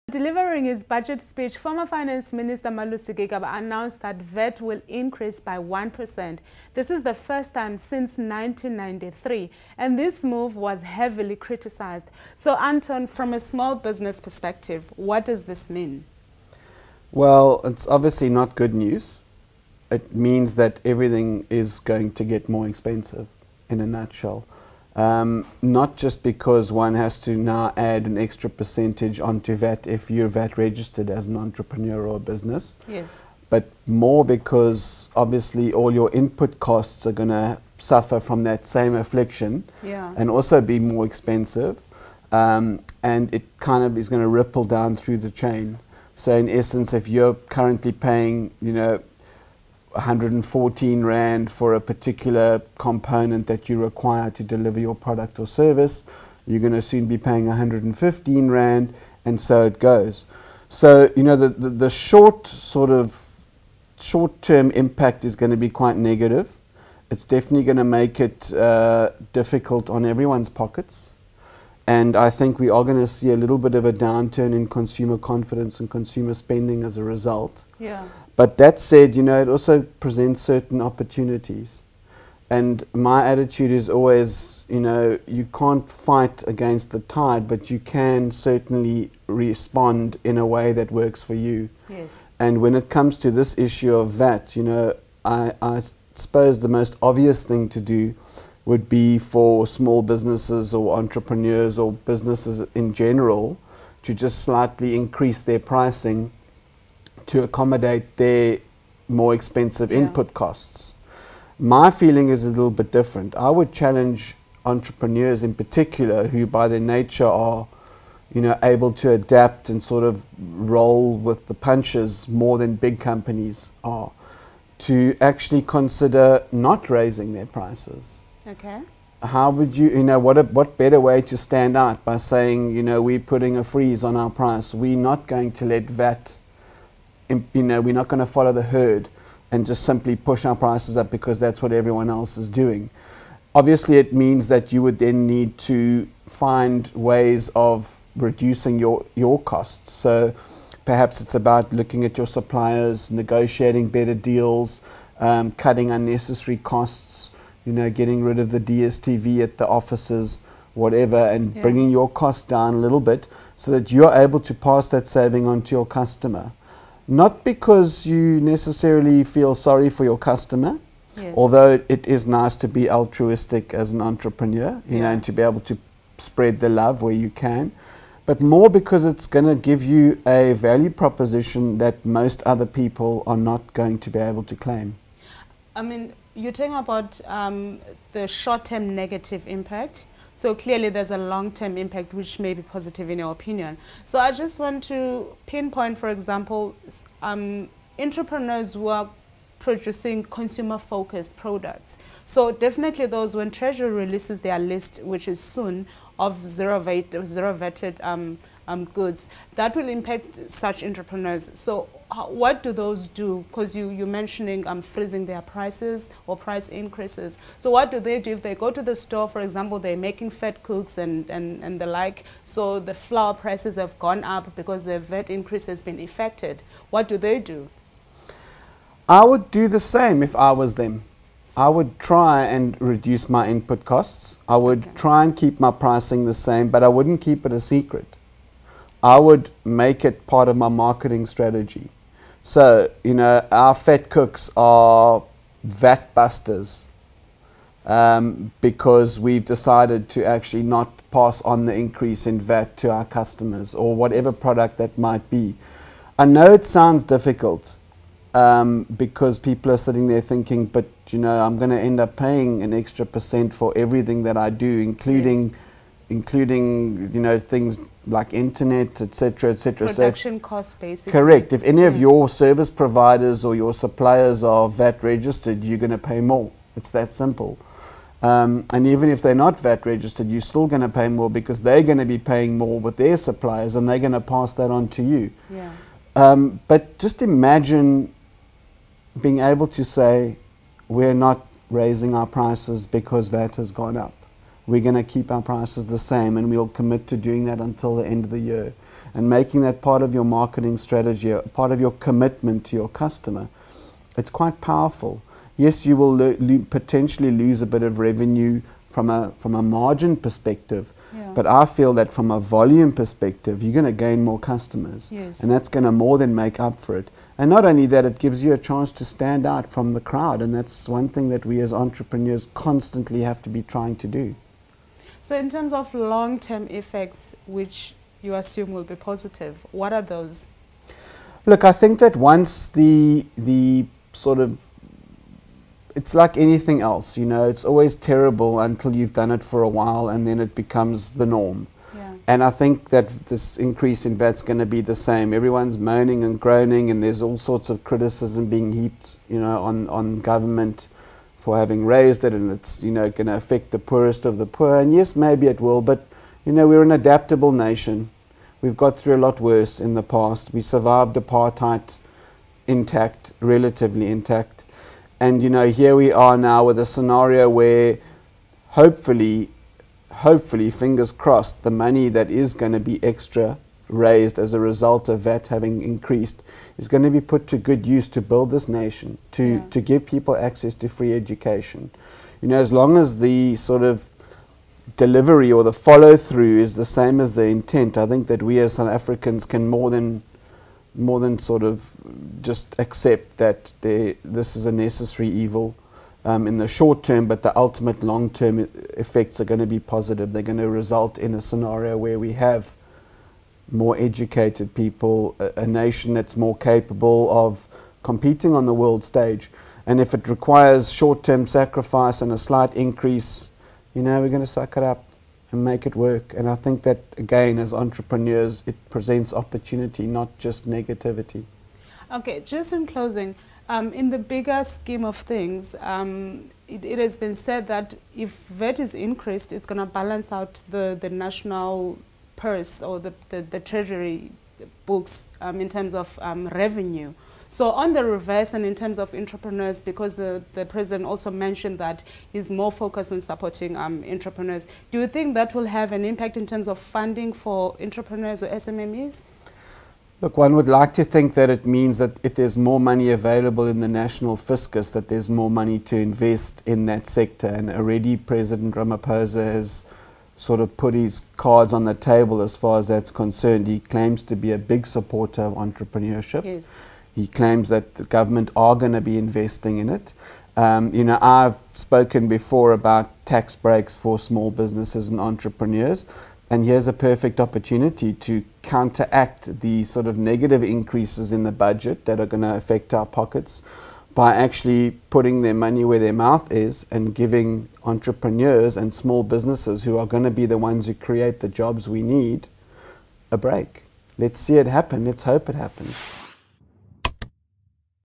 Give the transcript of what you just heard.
Delivering his budget speech, former Finance Minister Malusi Gigaba announced that VAT will increase by 1%. This is the first time since 1993, and this move was heavily criticized. So, Anton, from a small business perspective, what does this mean? Well, it's obviously not good news. It means that everything is going to get more expensive, in a nutshell. Not just because one has to now add an extra percentage onto VAT if you're VAT registered as an entrepreneur or a business. Yes. But more because obviously all your input costs are going to suffer from that same affliction, Yeah. and also be more expensive. And it kind of is going to ripple down through the chain. So in essence, if you're currently paying, 114 Rand for a particular component that you require to deliver your product or service, you're going to soon be paying 115 Rand, and so it goes. So, the short-term impact is going to be quite negative. It's definitely going to make it difficult on everyone's pockets. And I think we are going to see a little bit of a downturn in consumer confidence and consumer spending as a result. Yeah. But that said, it also presents certain opportunities. And my attitude is always, you can't fight against the tide, but you can certainly respond in a way that works for you. Yes. And when it comes to this issue of VAT, I suppose the most obvious thing to do would be for small businesses or entrepreneurs or businesses in general to just slightly increase their pricing to accommodate their more expensive input costs. My feeling is a little bit different. I would challenge entrepreneurs in particular, who by their nature are able to adapt and sort of roll with the punches more than big companies are, to actually consider not raising their prices. Okay. How would what better way to stand out by saying, we're putting a freeze on our price. We're not going to let VAT, we're not going to follow the herd and just simply push our prices up because that's what everyone else is doing. Obviously, it means that you would then need to find ways of reducing your costs. So perhaps it's about looking at your suppliers, negotiating better deals, cutting unnecessary costs, getting rid of the DSTV at the offices, whatever, and bringing your costs down a little bit so that you're able to pass that saving on to your customer. Not because you necessarily feel sorry for your customer, although it is nice to be altruistic as an entrepreneur, and to be able to spread the love where you can, but more because it's going to give you a value proposition that most other people are not going to be able to claim. I mean, you're talking about the short-term negative impact. So clearly there's a long-term impact which may be positive in your opinion. So I just want to pinpoint, for example, entrepreneurs who are producing consumer-focused products. So definitely those, when Treasury releases their list, which is soon, of zero-vetted goods, that will impact such entrepreneurs. So what do those do? Because you're mentioning freezing their prices or price increases. So what do they do if they go to the store, for example, they're making fat cooks and the like, so the flour prices have gone up because the VAT increase has been effected. What do they do? I would do the same if I was them. I would try and reduce my input costs. I would try and keep my pricing the same, but I wouldn't keep it a secret. I would make it part of my marketing strategy. So, our fat cooks are VAT busters because we've decided to actually not pass on the increase in VAT to our customers or whatever product that might be. I know it sounds difficult because people are sitting there thinking, but I'm going to end up paying an extra % for everything that I do, including things like internet, etc., etc. Production costs, basically. Correct. If any of your service providers or your suppliers are VAT registered, you're going to pay more. It's that simple. And even if they're not VAT registered, you're still going to pay more because they're going to be paying more with their suppliers, and they're going to pass that on to you. Yeah. But just imagine being able to say, we're not raising our prices because VAT has gone up. We're going to keep our prices the same, and we'll commit to doing that until the end of the year. and making that part of your marketing strategy, part of your commitment to your customer, it's quite powerful. Yes, you will potentially lose a bit of revenue from a margin perspective, but I feel that from a volume perspective, you're going to gain more customers, and that's going to more than make up for it. And not only that, it gives you a chance to stand out from the crowd, and that's one thing that we as entrepreneurs constantly have to be trying to do. So in terms of long-term effects, which you assume will be positive, what are those? Look, I think that once the sort of, it's like anything else, you know, it's always terrible until you've done it for a while, and then it becomes the norm. And I think that this increase in VAT's going to be the same. Everyone's moaning and groaning, and there's all sorts of criticism being heaped, you know, on government for having raised it, and it's, you know, going to affect the poorest of the poor. And yes, maybe it will, but, you know, we're an adaptable nation. We've got through a lot worse in the past. We survived apartheid intact, relatively intact. And, you know, here we are now with a scenario where hopefully, fingers crossed, the money that is going to be extra raised as a result of VAT having increased is going to be put to good use to build this nation, to give people access to free education. You know, as long as the sort of delivery or the follow through is the same as the intent, I think that we as South Africans can more than sort of just accept that this is a necessary evil in the short term, but the ultimate long-term effects are going to be positive. They're going to result in a scenario where we have more educated people, a nation that's more capable of competing on the world stage. And if it requires short-term sacrifice and a slight increase, you know, we're going to suck it up and make it work. And I think that, again, as entrepreneurs, it presents opportunity, not just negativity. Okay, just in closing, in the bigger scheme of things, it has been said that if VAT is increased, it's going to balance out the national purse or the treasury books in terms of revenue. So on the reverse, and in terms of entrepreneurs, because the president also mentioned that he's more focused on supporting entrepreneurs, do you think that will have an impact in terms of funding for entrepreneurs or SMMEs? Look, one would like to think that it means that if there's more money available in the national fiscus, that there's more money to invest in that sector. And already President Ramaphosa has sort of put his cards on the table as far as that's concerned. He claims to be a big supporter of entrepreneurship. Yes. He claims that the government are going to be investing in it. You know, I've spoken before about tax breaks for small businesses and entrepreneurs. And here's a perfect opportunity to counteract the sort of negative increases in the budget that are going to affect our pockets by actually putting their money where their mouth is and giving entrepreneurs and small businesses, who are going to be the ones who create the jobs we need, a break. Let's see it happen. Let's hope it happens.